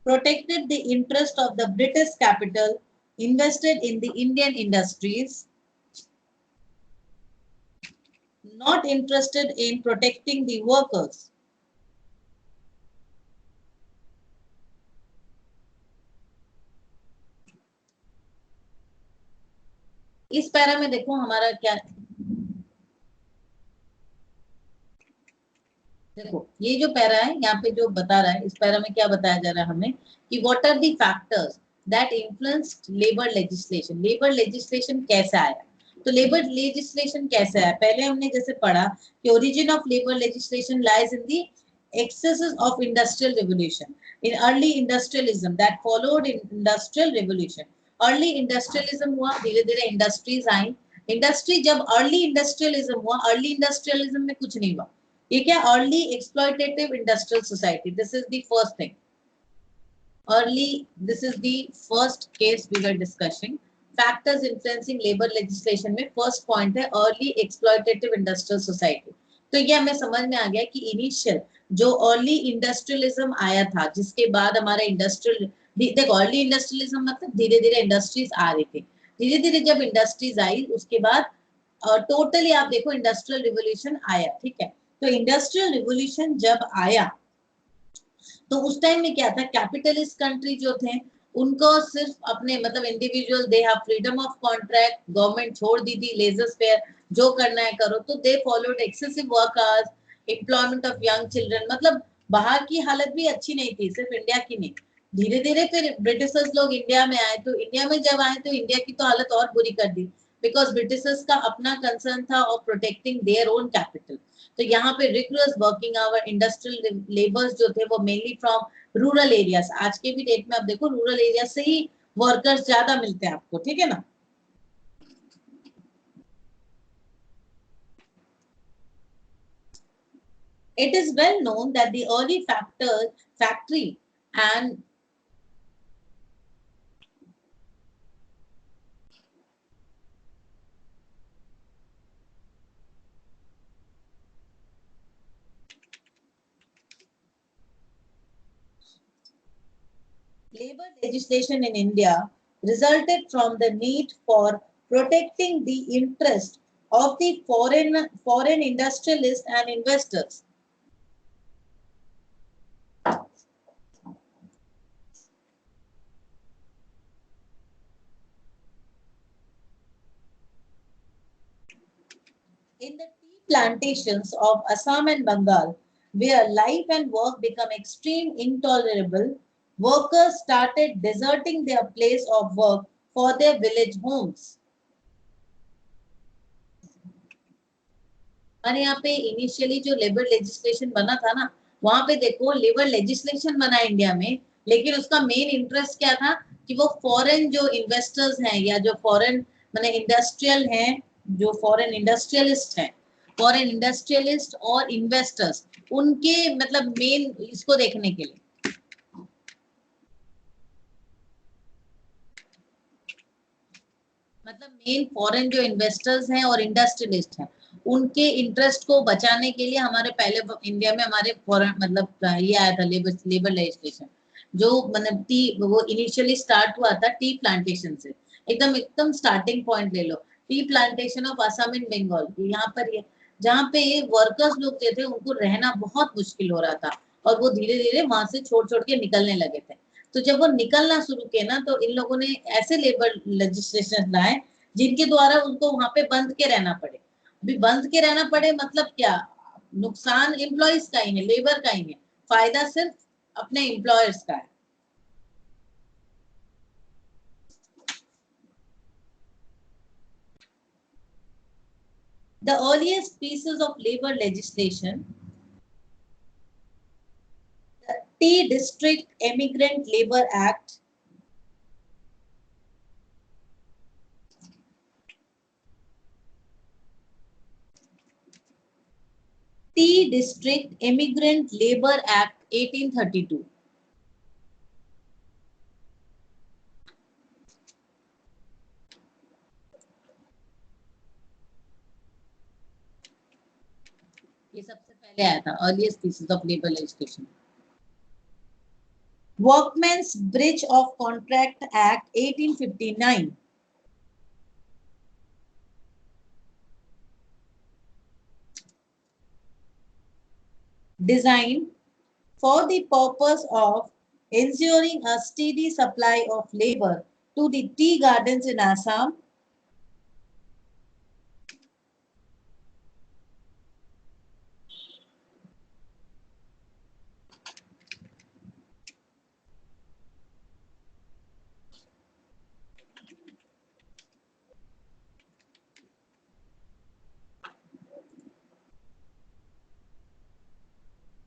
Protected the interest of the British capital invested in the Indian industries. Not interested in protecting the workers. इस para में देखो हमारा क्या, देखो ये जो para है यहाँ पे जो बता रहा है, इस पैरा में क्या बताया जा रहा है हमें कि what are the factors that influenced labour legislation. Labour legislation कैसे आया, तो लेबर लेजिस्लेशन कैसे आया, पहले हमने जैसे पढ़ा कि origin of labour legislation lies in the excesses of industrial revolution in early industrialism that followed in industrial revolution. early industrialism हुआ, धीरे धीरे इंडस्ट्रीज आई. इंडस्ट्री जब अर्ली इंडस्ट्रियलिज्म हुआ, अर्ली इंडस्ट्रियलिज्म में कुछ नहीं हुआ. ये क्या, early exploitative industrial society. This is the first thing. early, this is the first case we were discussing. Factors influencing labor legislation में first point है early exploitative industrial society. तो ये हमें समझ में आ गया कि इनिशियल जो अर्ली इंडस्ट्रियलिज्म आया था जिसके बाद हमारा इंडस्ट्रियल, देखो अर्ली इंडस्ट्रियलिज्म मतलब धीरे धीरे इंडस्ट्रीज आ रही थी. धीरे धीरे जब इंडस्ट्रीज आई उसके बाद टोटली आप देखो इंडस्ट्रियल रिवोल्यूशन आया. ठीक है. तो इंडस्ट्रियल रिवोल्यूशन जब आया तो उस टाइम में क्या था, कैपिटलिस्ट कंट्री जो थे उनको सिर्फ अपने मतलब individual they have freedom of contract, government छोड़ दी थी लेजर फेयर, जो करना है करो. तो they followed excessive work hours, employment of young children. मतलब बाहर की हालत भी अच्छी नहीं थी, सिर्फ इंडिया की नहीं. धीरे धीरे फिर ब्रिटिशर्स लोग इंडिया में आए, तो इंडिया में जब आए तो इंडिया की तो हालत और बुरी कर दी, बिकॉज ब्रिटिशर्स का अपना कंसर्न था of protecting their own capital. तो यहाँ पे rigorous working hour, industrial labours जो थे वो मेनली फ्रॉम रूरल एरियाज. आज के भी डेट में आप देखो रूरल एरिया से ही वर्कर्स ज्यादा मिलते हैं आपको. ठीक है ना. It is well known that the early factory and labor legislation in India resulted from the need for protecting the interest of the foreign industrialists and investors. In the tea plantations of Assam and Bengal, where life and work become extreme intolerable, workers started deserting their place of work for their village homes. हमारे यहाँ पे initially जो labour legislation बना था ना, वहां पे देखो लेबर लेजिस्लेशन बना इंडिया में, लेकिन उसका मेन इंटरेस्ट क्या था कि वो फॉरेन जो इन्वेस्टर्स हैं या जो फॉरेन माने इंडस्ट्रियल हैं, जो फॉरेन इंडस्ट्रियलिस्ट हैं, फॉरेन इंडस्ट्रियलिस्ट और इन्वेस्टर्स, उनके मतलब मेन इसको देखने के लिए, मतलब मेन फॉरेन जो इन्वेस्टर्स हैं और इंडस्ट्रियलिस्ट हैं, उनके इंटरेस्ट को बचाने के लिए हमारे पहले इंडिया में हमारे फॉरेन मतलब ये आया था लेबर लेजिस्लेशन, जो मतलब टी वो इनिशियली स्टार्ट हुआ था टी प्लांटेशन से। एकदम एकदम स्टार्टिंग पॉइंट ले लो, टी प्लांटेशन ऑफ असम इन बंगाल, यहाँ पर ये जहाँ पे ये वर्कर्स लोग जो थे उनको रहना बहुत मुश्किल हो रहा था, और वो धीरे धीरे वहां से छोड़ छोड़ के निकलने लगे थे। तो जब वो निकलना शुरू किए ना, तो इन लोगों ने ऐसे लेबर लेजिस्लेशन लाए जिनके द्वारा उनको वहां पे बंद के रहना पड़े। अभी बंद के रहना पड़े मतलब क्या, नुकसान एम्प्लॉयज का ही है, लेबर का ही है, फायदा सिर्फ अपने एम्प्लॉयर्स का है। The earliest pieces of labor legislation, the T District Immigrant Labor Act, T District Immigrant Labor Act 1832. ये सबसे पहले आया था, earliest pieces of labor legislation. Workmen's Breach of Contract Act 1859. Designed for the purpose of ensuring a steady supply of labor to the tea gardens in Assam.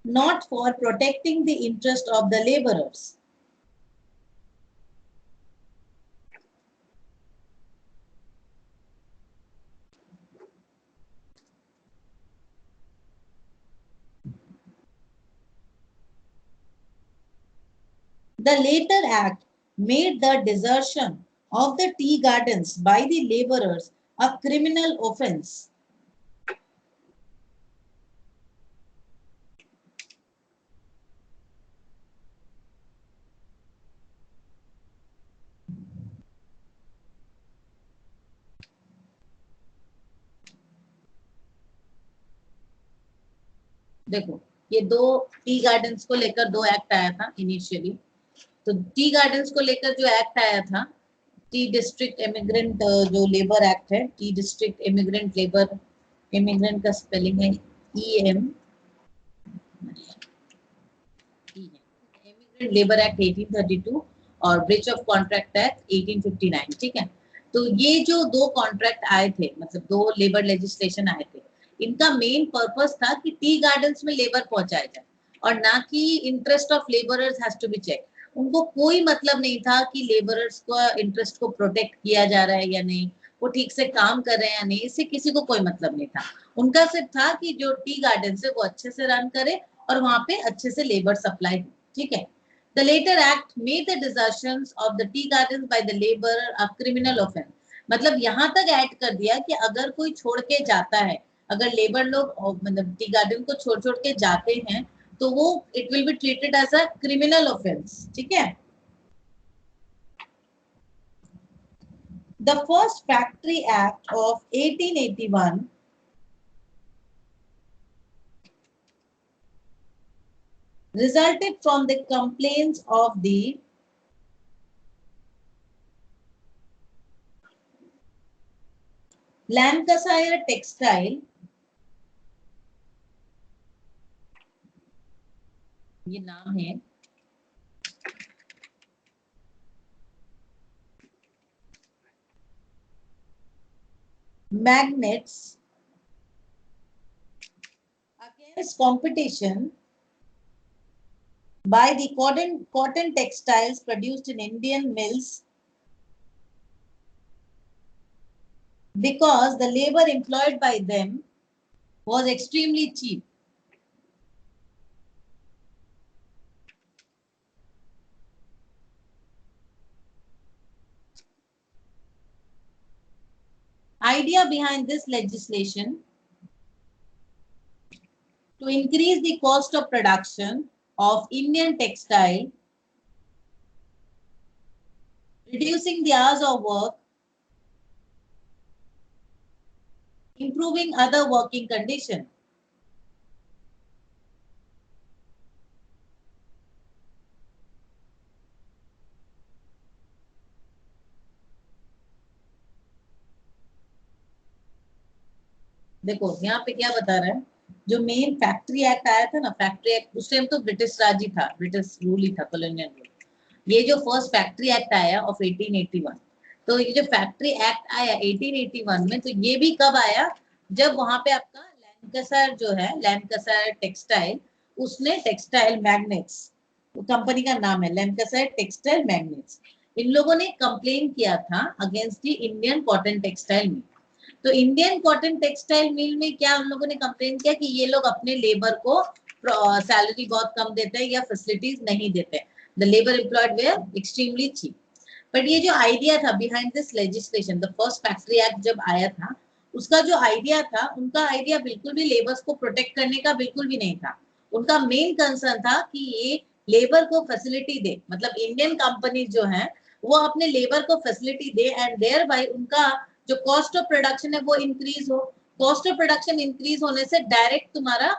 Not for protecting the interest of the laborers. The later act made the desertion of the tea gardens by the laborers a criminal offense. देखो ये दो tea gardens को लेकर दो act आया था initially. तो tea gardens को लेकर जो एक्ट आया था, टी डिस्ट्रिक्ट इमिग्रेंट जो लेबर एक्ट है, T district immigrant labour, immigrant का स्पेलिंग है EM, इमिग्रेंट लेबर एक्ट 1832 और ब्रीच ऑफ कॉन्ट्रैक्ट एक्ट 1859। ठीक है, तो ये जो दो कॉन्ट्रैक्ट आए थे, मतलब दो लेबर लेजिस्लेशन आए थे, इनका मेन पर्पस था कि टी गार्डन्स में लेबर पहुंचाया जाए, और ना कि interest of labourers has to be check. उनको कोई मतलब नहीं था कि लेबरर्स का इंटरेस्ट को प्रोटेक्ट किया जा रहा है या नहीं, वो ठीक से काम कर रहे हैं या नहीं, इससे किसी को कोई मतलब नहीं था। उनका सिर्फ था कि जो टी गार्डन है वो अच्छे से रन करे और वहां पे अच्छे से लेबर सप्लाई हो, ठीक है। The latter act made the desertions of the tea garden by the labour a criminal offence. मतलब यहाँ तक ऐड कर दिया कि अगर कोई छोड़ के जाता है, अगर लेबर लोग मतलब टी गार्डन को छोड़ छोड़ के जाते हैं, तो वो it will be treated as a criminal offence, ठीक है। The first Factory Act of 1881 resulted from the complaints of the Lancashire Textile, ये नाम है, magnates against competition by the cotton textiles produced in Indian mills because the labor employed by them was extremely cheap. Idea behind this legislation to increase the cost of production of Indian textile, reducing the hours of work, improving other working conditions. देखो यहाँ पे क्या बता रहा है, जो main factory act आया था ना, फैक्ट्री एक्ट उस टाइम तो ब्रिटिश राज ही था, ब्रिटिश रूल ही था, कॉलोनियल रूल। ये जो फर्स्ट फैक्ट्री एक्ट आया ऑफ 1881, तो ये जो फैक्ट्री एक्ट आया 1881 में, तो ये भी कब आया, जब वहां पे आपका लैंकाशायर जो है, लैंकाशायर टेक्सटाइल, उसने टेक्सटाइल मैग्नेट्स, कंपनी का नाम है लैंकाशायर टेक्सटाइल मैग्नेट्स, इन लोगों ने कंप्लेन किया था against the Indian cotton textile mill. तो इंडियन कॉटन टेक्सटाइल मिल में क्या उन लोगों ने कंप्लेन किया कि ये लोग अपने लेबर को सैलरी बहुत कम देते हैं या फैसिलिटीज नहीं देते, the labour employed were extremely cheap. But ये जो आइडिया था behind this legislation, the first factory act जब आया था, उसका जो आइडिया था, उनका आइडिया बिल्कुल भी लेबर्स को प्रोटेक्ट करने का बिल्कुल भी नहीं था। उनका मेन कंसर्न था कि ये लेबर को फैसिलिटी दे, मतलब इंडियन कंपनी जो है वो अपने लेबर को फैसिलिटी दे एंड देयर बाय उनका जो कॉस्ट ऑफ प्रोडक्शन है वो इंक्रीज हो। कॉस्ट ऑफ प्रोडक्शन इंक्रीज होने से डायरेक्ट तुम्हारा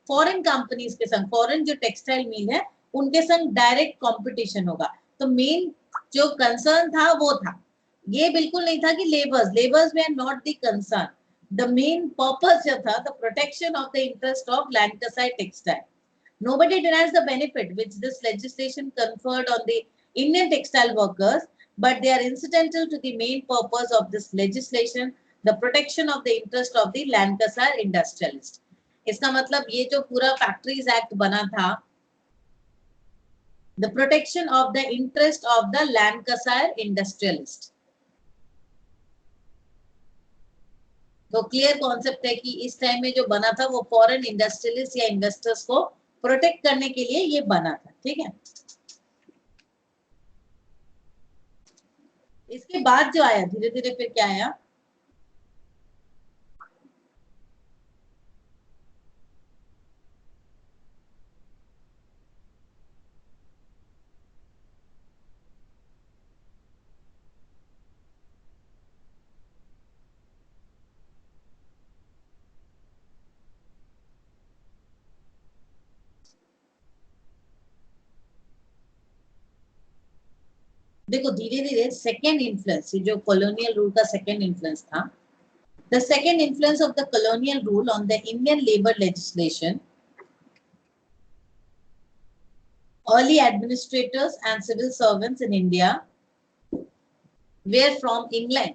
फॉरेन कंपनीज के संग, फॉरेन जो टेक्सटाइल मिल है उनके संग डायरेक्ट कंपटीशन होगा। तो मेन जो कंसर्न था वो था, ये बिल्कुल नहीं था कि labours they are not the concern. The main purpose जो था, the protection of the interest of Lancashire textile. Nobody denies the benefit which this legislation conferred on the Indian textile workers, but they are incidental to the main purpose of this legislation, the protection of the interest of the Lancashire industrialist. इसका मतलब ये जो पूरा factories act बना था, the protection of the interest of the Lancashire industrialist. तो clear concept है कि इस टाइम में जो बना था वो फॉरेन इंडस्ट्रियलिस्ट या इन्वेस्टर्स को प्रोटेक्ट करने के लिए ये बना था, ठीक है। इसके बाद जो आया धीरे धीरे फिर क्या आया, देखो धीरे धीरे सेकेंड इन्फ्लुएंस, जो कॉलोनियल रूल का सेकेंड इन्फ्लुएंस था, the second influence of the colonial rule on the Indian labour legislation, early administrators and civil servants in India were from England.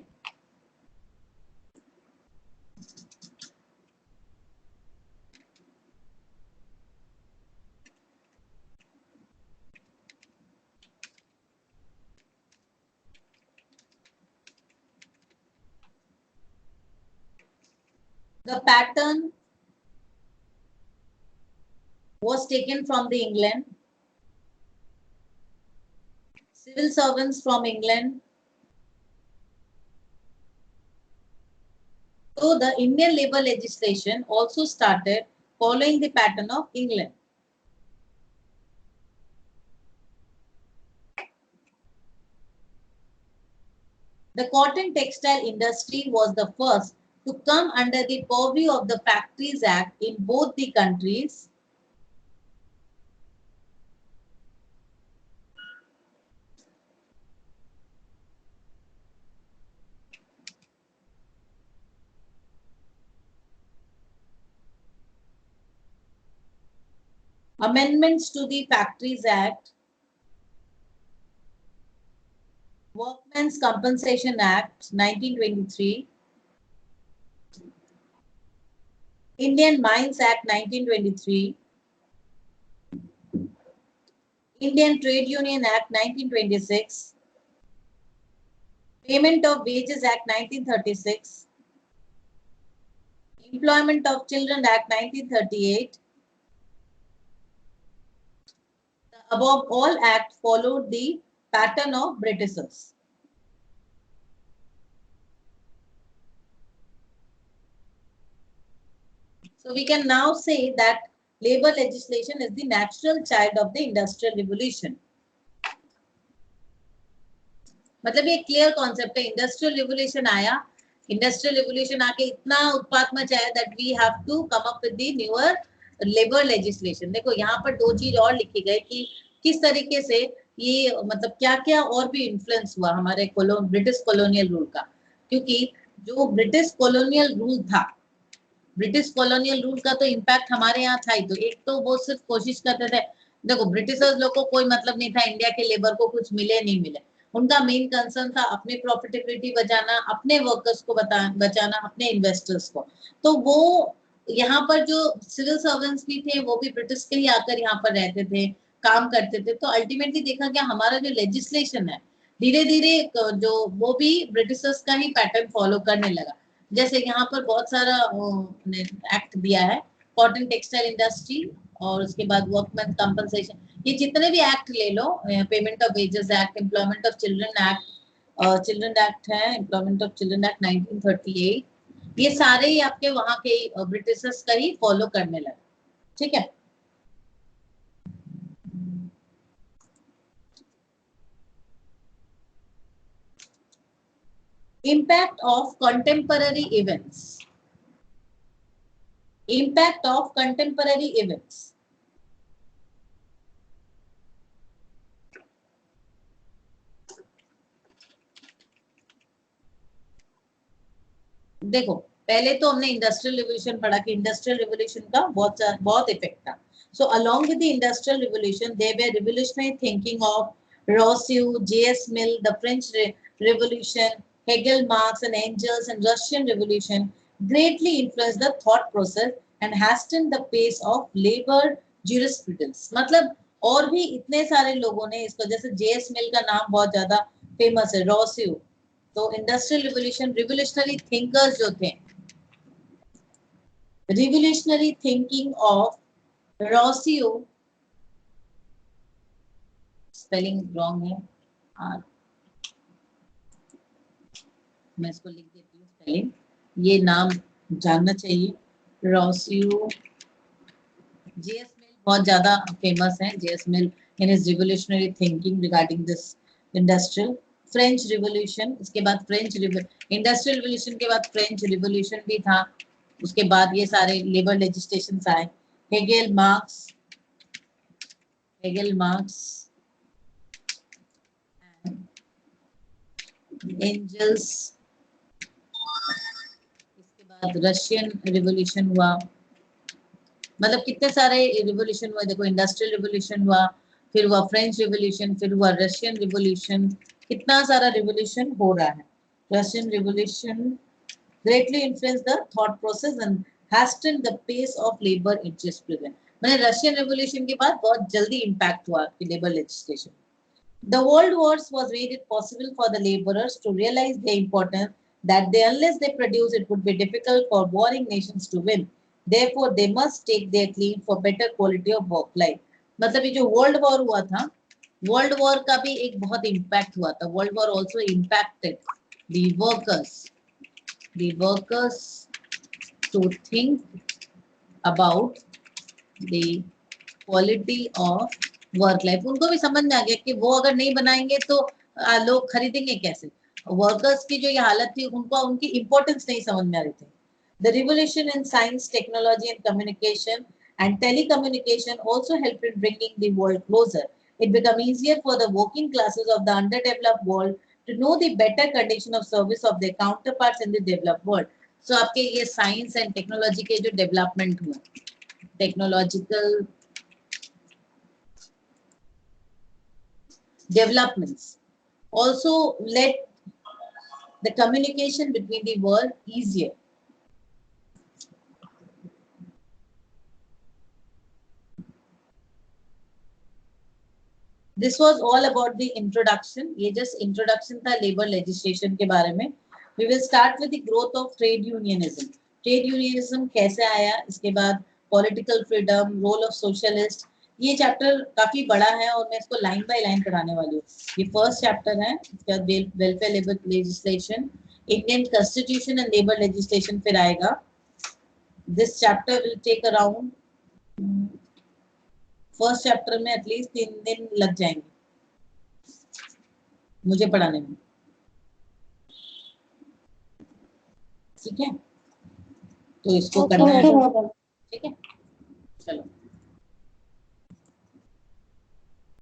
The pattern was taken from the England. Civil servants from England. So the Indian labor legislation also started following the pattern of England. The cotton textile industry was the first to come under the purview of the Factories Act in both the countries. Amendments to the Factories Act, Workmen's Compensation Act 1923, Indian Mines Act 1923, Indian Trade Union Act 1926, Payment of Wages Act 1936, Employment of Children Act 1938. The above all acts followed the pattern of Britishers. So we can now say that labor legislation is the natural child of the industrial revolution. मतलब ये clear concept है. Industrial revolution आया, industrial revolution आके इतना उत्पाद मचाया that we have to come up with the newer labour legislation. देखो यहाँ पर दो चीज और लिखी गई कि किस तरीके से ये मतलब क्या क्या और भी इन्फ्लुएंस हुआ हमारे ब्रिटिश कॉलोनियल रूल का. क्योंकि जो ब्रिटिश कॉलोनियल रूल था, ब्रिटिश कॉलोनियल रूल का तो इम्पैक्ट हमारे यहाँ था ही. तो एक तो वो सिर्फ कोशिश करते थे, देखो ब्रिटिशर्स लोग को कोई मतलब नहीं था इंडिया के लेबर को कुछ मिले नहीं मिले. उनका मेन कंसर्न था अपनी प्रॉफिटेबिलिटी बचाना, अपने वर्कर्स को बचाना, अपने इन्वेस्टर्स को. तो वो यहाँ पर जो सिविल सर्वेंट्स भी थे वो भी ब्रिटिश के ही आकर यहाँ पर रहते थे, काम करते थे. तो अल्टीमेटली देखा गया हमारा जो लेजिस्लेशन है धीरे धीरे जो वो भी ब्रिटिशर्स का ही पैटर्न फॉलो करने लगा. जैसे यहाँ पर बहुत सारा एक्ट दिया है, कॉटन टेक्सटाइल इंडस्ट्री और उसके बाद वर्कमैन कंपनसेशन. ये जितने भी एक्ट ले लो, payment of wages act, employment of children act है, एम्प्लॉयमेंट ऑफ चिल्ड्रन एक्ट 1938, ये सारे ही आपके वहां के ब्रिटिशर्स का ही फॉलो करने लगे. ठीक है. Impact of contemporary events. Impact of contemporary events. देखो पहले तो हमने इंडस्ट्रियल रिवोल्यूशन पढ़ा कि इंडस्ट्रियल रिवोल्यूशन का बहुत इफेक्ट था. So along with the industrial revolution, there were revolutionary thinking of Rousseau, J.S. Mill, the French Revolution, Hegel, Marx, and Engels, and Russian Revolution greatly influenced the thought process and hastened the pace of labor jurisprudence. मतलब और भी इतने सारे लोगों ने इसको, जैसे J.S. Mill का नाम बहुत ज्यादा फेमस है, Rousseau. तो इंडस्ट्रियल रिवोल्यूशन, रिवोल्यूशनरी थिंकर्स जो थे, revolutionary thinking of Rousseau, spelling wrong है, मैं इसको लिख देती हूँ स्पेलिंग, ये नाम जानना चाहिए. Rousseau, J.S. Mill बहुत ज्यादा फेमस है. J.S. Mill in his revolutionary thinking regarding this industrial. French revolution, इसके बाद इंडस्ट्रियल रिवोल्यूशन के बाद फ्रेंच रिवोल्यूशन भी था. उसके बाद ये सारे लेबर लेजिस्लेशन आए. Hegel Marx Engels. इसके बाद रशियन रिवोल्यूशन हुआ. मतलब कितने सारे रिवोल्यूशन हुआ. देखो इंडस्ट्रियल रिवोल्यूशन हुआ, फिर हुआ फ्रेंच रिवोल्यूशन, फिर हुआ रशियन रिवोल्यूशन. कितना सारा रिवोल्यूशन हो रहा है. Russian revolution greatly influenced the thought process and hastened the pace of labor jurisprudence. मैंने रशियन रिवोल्यूशन के बाद बहुत जल्दी इम्पैक्ट हुआ labour legislation. The world wars was made it possible for the laborers to realize their importance that unless they produce, it would be difficult for warring nations to win. Therefore, they must take their claim for better quality of work life. मतलब ये जो world war हुआ था, world war का भी एक बहुत impact हुआ था. World war also impacted the workers to think about the quality of work life. उनको भी समझ में आ गया कि वो अगर नहीं बनाएंगे तो लोग खरीदेंगे कैसे. वर्कर्स की जो ये हालत थी, उनको उनकी इंपॉर्टेंस नहीं समझ में आ रही थी. The revolution in science, technology and communication and telecommunication also helped in bringing the world closer. It became easier for the working classes of the underdeveloped world to know the better condition of service of their counterparts in the developed world. So आपके ये science and technology के जो development हुए, technological developments also led the communication between the world easier. This was all about the introduction. ये just introduction था labor legislation के बारे में. We will start with the growth of trade unionism. Trade unionism कैसे आया, इसके बाद political freedom, role of socialist. ये चैप्टर काफी बड़ा है और मैं इसको लाइन बाय लाइन पढ़ाने वाली हूँ. ये फर्स्ट चैप्टर है. इसके बाद welfare labour legislation, Indian constitution and labour legislation फिर आएगा. This chapter will take around, first chapter में एटलीस्ट 3 दिन लग जाएंगे मुझे पढ़ाने में. ठीक है, तो इसको करना है. ठीक है.